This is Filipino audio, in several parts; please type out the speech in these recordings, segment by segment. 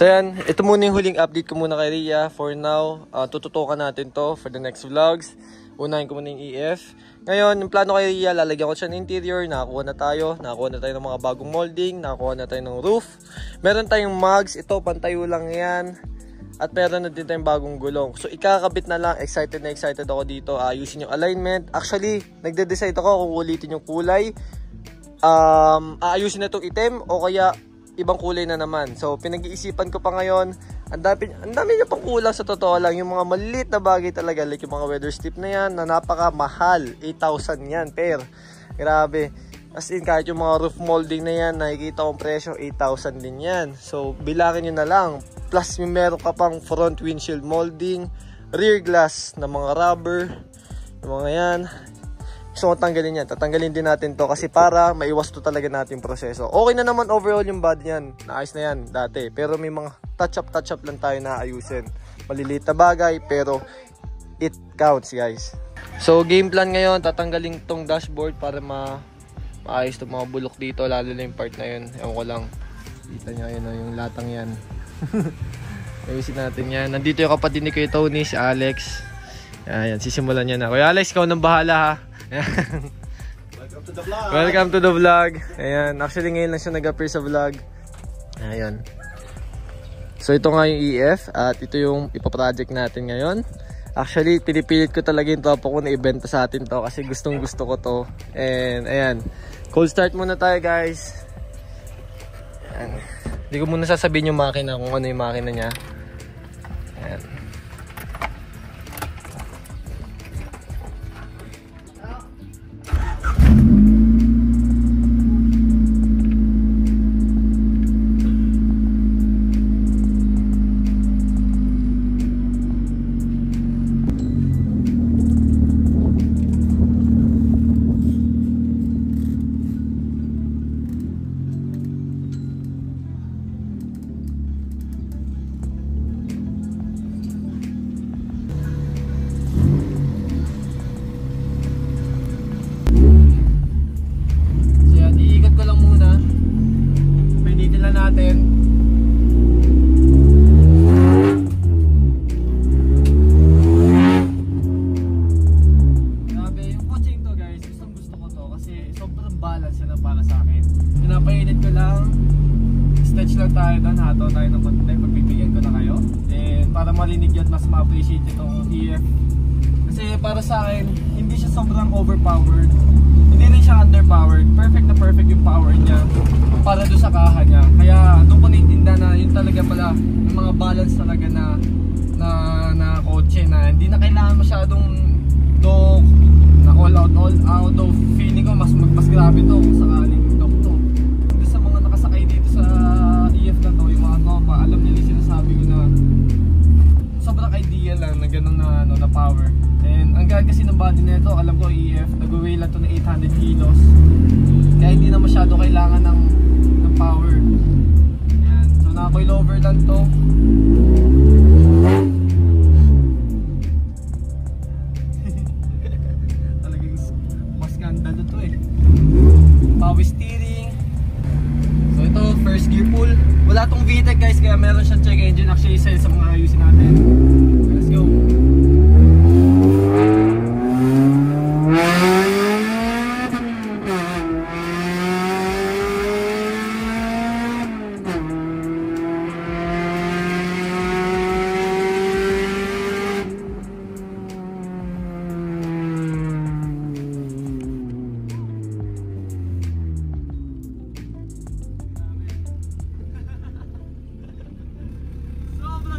So yan, ito muna yung huling update ko muna kay Rhea. For now, tututukan natin to for the next vlogs. Unahin ko muna yung EF. Ngayon, yung plano kay Rhea, lalagyan ko siya ng interior. Nakakuha na tayo ng mga bagong molding. Nakakuha na tayo ng roof. Meron tayong mugs. Ito, pantayo lang yan. At meron na din tayong bagong gulong. So, ikakabit na lang. Excited na excited ako dito. Ayusin yung alignment. Actually, nagde-decide ako kung ulitin yung kulay. Aayusin na itong itim o kaya ibang kulay na naman. So, pinag-iisipan ko pa ngayon. Ang dami niya pang kulang sa totoo lang. Yung mga maliit na bagay talaga. Like yung mga weather strip na yan na napakamahal. 8,000 yan per. Grabe. As in, kahit yung mga roof molding na yan, nakikita kong presyo, 8,000 din yan. So, bilangin nyo na lang. Plus, meron ka pang front windshield molding, rear glass na mga rubber, yung mga yan. So, tanggalin yan. Tatanggalin din natin to kasi para maiwas to talaga natin proseso. Okay na naman overall yung body yan. Naayos na yan dati. Pero may mga touch-up lang tayo na ayusin. Maliliit na bagay, pero it counts, guys. So, game plan ngayon, tatanggalin tong dashboard para maayos itong mga bulok dito, lalo na yung part na yun. Ewan ko lang. Kita nyo yun, yung latang yan. Ayusin natin yan. Nandito yung kapatid ni Kuya Tony, si Alex. Ayan, sisimulan niya na. Kuya Alex, ikaw nang bahala ha. Welcome to the vlog. Welcome to the vlog. Ayan, actually ngayon lang siya nag-appear sa vlog. Ayan. So ito nga yung EF at ito yung ipaproject natin ngayon. Actually, pinipilit ko talaga yung tropa ko na ibenta sa atin to kasi gustong gusto ko to. And ayan, cold start muna tayo, guys. Ayan. Hindi ko muna sasabihin yung makina kung ano yung makina niya. Ayan. Tayo doon, hato tayo ng konti, pagbibigyan ko na kayo and para marinig yun, mas ma-appreciate itong EF kasi para sa akin, hindi siya sobrang overpowered, hindi rin siya underpowered, perfect na perfect yung power niya para doon sa kaha niya, kaya doon ko naitinda na yun talaga pala yung mga balance talaga na kotse na hindi na kailangan masyadong na all out though feeling ko mas grabe to kung sakaling sa mga nakasakay dito sa EF na to, yung mga tropa, alam nila yung sinasabi ko na sobrang idea lang na gano'n na power. And ang gagawin kasi ng body na ito, alam ko EF, nag-weigh lang ito na 800 kilos. Kaya hindi na masyado kailangan ng power. Ayan. So naka-coil over lang to. Talagang mas skandalo to eh. Power steering. Ito, first gear pull. Wala tong VTEC, guys, kaya meron siyang check engine. Actually, isa sa mga ayusin natin. Let's go.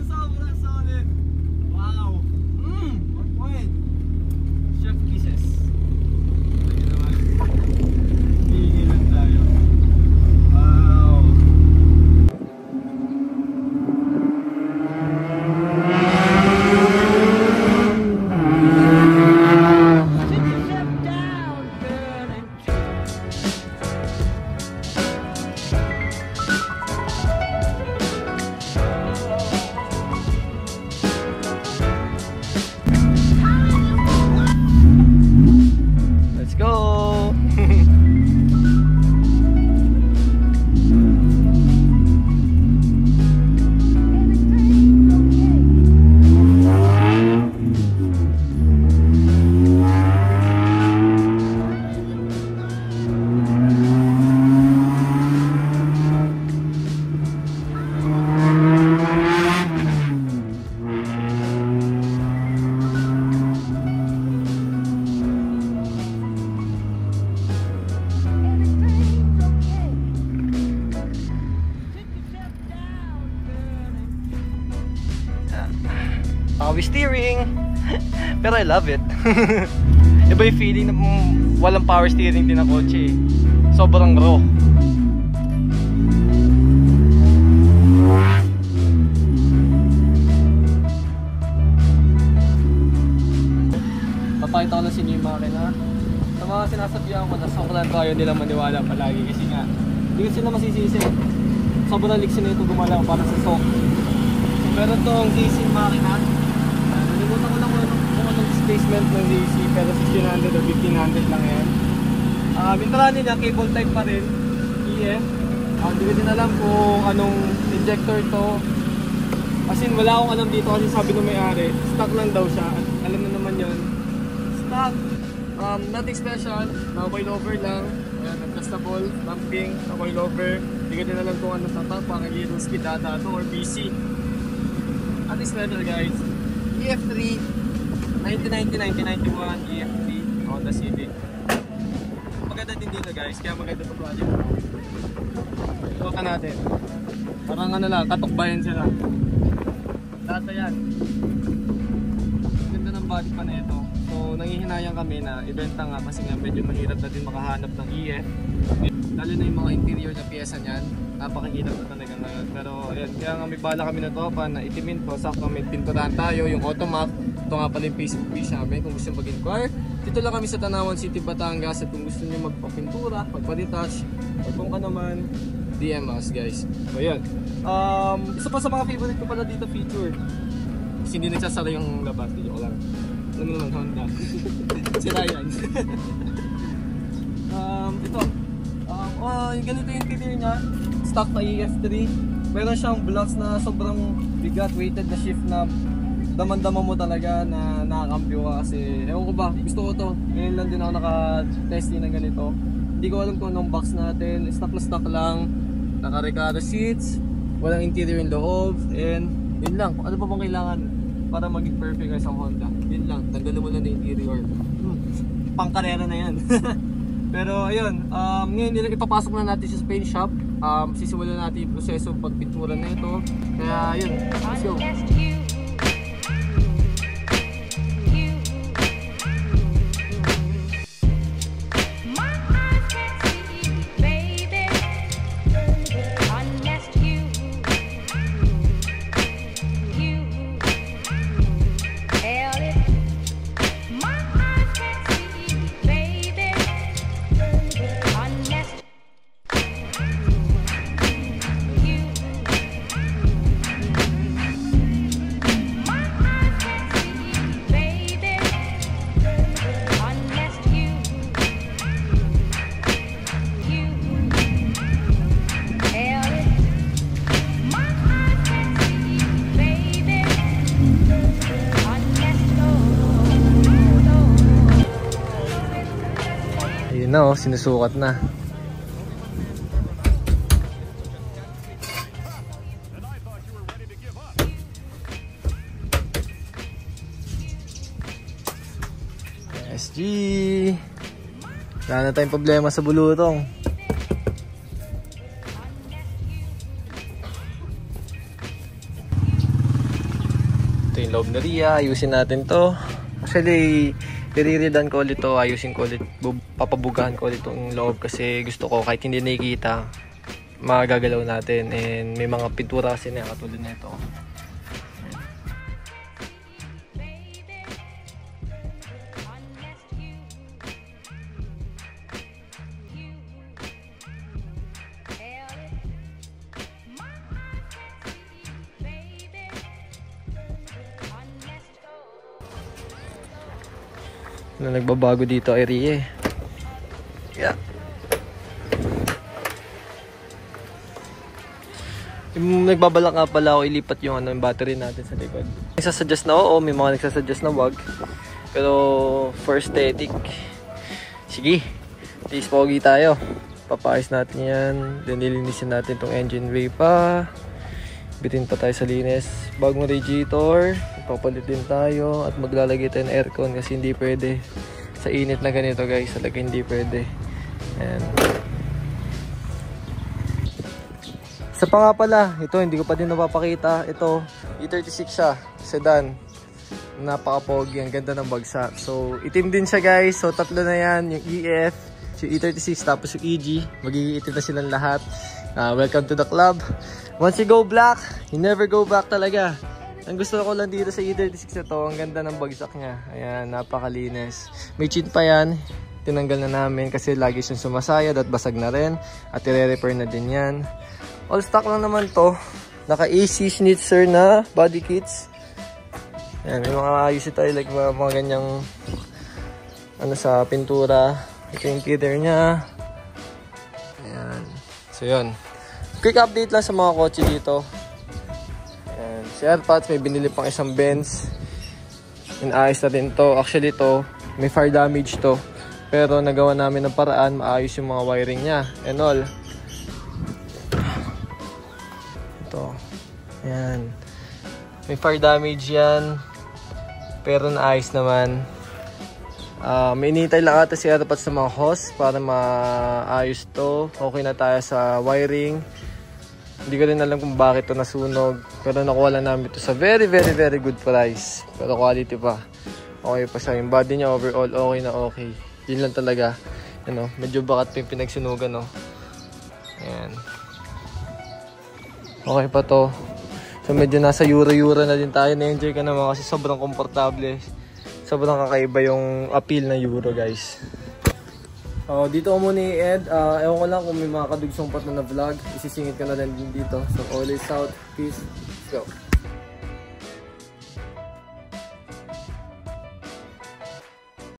Sobrang solid. Power steering. Pero I love it. Iba yung feeling na walang power steering din ang kotse eh. Sobrang raw. Papakita ko lang sa inyo yung makina. Sa mga sinasabihan ko na sobrang raw yun nilang maniwala palagi. Kasi nga, hindi ko sila masisisi. Sobrang liksi na ito gumalaw para sa SOC. So meron tong DC makina. Nalimutan ko lang kung anong displacement ng DC, pero 1600 o 1500 lang yan. Mintarani niya, cable type pa rin, EF. Hindi ko din alam kung anong injector to. As in, wala akong alam dito kasi sabi ng may-ari, stock lang daw siya. At alam na naman yun. Stock, nothing special, naka-coilover lang. Ayan, adjustable, damping, naka-coilover. Hindi ko din alam kung anong tatak, pang little speed data to or BC. Nothing special guys. EF3, 1990, 1991, EF3, Honda Civic. Maganda din dito guys, kaya maganda ito project. Ito natin. Parang ano lang, katukbayan sila. Data yan. Ganda ng body pa na ito. So nangihinayang kami na ibenta nga kasi nga medyo mahirap na din makahanap ng EF. Lalo na yung mga interior na piyesa niyan. Napakahirap na talaga ngayon. Pero ayan, kaya nga may bala kami na tropa na itimin po. Sakto may pinturahan tayo, yung automac. Ito nga pala yung Facebook page namin kung gusto nyo mag-inquire. Dito lang kami sa Tanawan City, Batangas. At kung gusto nyo magpapintura, magpa-retouch, o kung ka naman, DM us guys. So yun. Isa pa sa mga favorite ko pala dito feature. Kasi hindi nagsasara yung labas. Dito ko lang. Alam mo naman, Honda. Si Ryan. Ito. Yung ganito yung interior niya. Stock na EF3. Meron siyang blocks na sobrang bigat, weighted na shift na daman-daman mo talaga na nakakambyo ka kasi ewan ko ba, gusto ko to. Ngayon lang din ako naka-testing ng ganito. Hindi ko alam kung anong box natin. Stock na stock lang. Naka-Recaro seats. Walang interior yung loob. And yun lang. Ano pa bang kailangan para maging perfect guys ang Honda? Yun lang. Tanggalin mo lang na interior. Pangkarera na yan. Pero ayun, ngayon ipapasok na natin sa paint shop. Sisimulan natin yung proseso pagpintura na ito. Kaya ayun, let's go. Na oh, sinusukat na. SG. Wala na tayong problema sa bulutong. Ito yung loob na Ria. Ayusin natin to. Actually i-re-redan ko ulit to, ayusin ko ulit, papabugahan ko ulit itong loob kasi gusto ko kahit hindi nakikita magagalaw natin. And may mga pintura kasi na katulad na ito. Na nagbabago dito ay Rie. Yeah. Yung nagbabalak nga pala ako ilipat yung yung battery natin sa likod. Nagsasuggest na oo, may mga nagsasuggest na wag. Pero for aesthetic, sige, tiis pogi tayo. Papayos natin yan. Then nilinisin natin tong engine bay pa. Bitin pa tayo sa linis. Bagong radiator. Papalit din tayo at maglalagay tayo ng aircon kasi hindi pwede sa init na ganito guys, talaga hindi pwede. And sa pa nga pala, ito hindi ko pa din napapakita. Ito E36 siya, sedan, Napaka-pogi, ang ganda ng bagsak. So, itim din siya guys. So, tatlo na yan. Yung EF, yung E36, tapos yung EG. Magiging itim na silang lahat. Welcome to the club. Once you go black, you never go back talaga. Ang gusto ko lang dito sa E36 na to, ang ganda ng bagsak niya. Ayan, napakalinis. May chin pa yan. Tinanggal na namin kasi lagi siyang sumasayad at basag na rin. At i-repair na din yan. All stock lang naman to. Naka-AC Schnitzer na body kits. Ayan, may mga ayos tayo like mga ganyang ano sa pintura. Ito yung killer niya. Ayan. So yun. Quick update lang sa mga kotse dito. Ayan. Si AirPods may binili pang isang Benz. Inayos na din to. Actually to, may fire damage to. Pero nagawa namin ng paraan, maayos yung mga wiring niya and all. Ito. Ayan. May fire damage yan. Pero naayos naman. May inintay lang ata si AirPods sa mga host para maayos to. Okay na tayo sa wiring. Hindi ko rin alam kung bakit to nasunog. Pero nakuha lang namin ito sa very good price. Pero quality pa. Okay pa siya. Yung body niya overall okay na okay. Yun lang talaga. Ano, medyo bakat pa yung pinagsunugan, no? Ayan. Okay pa to. So medyo nasa euro-euro na din tayo. Na-enjoy ka naman kasi sobrang komportable. Sobrang kakaiba yung appeal na euro, guys. Dito ko muna i-end. Ewan ko lang kung may mga kadugsong pat na vlog. Isisingit ko na din dito. So always out. Peace. Let's go.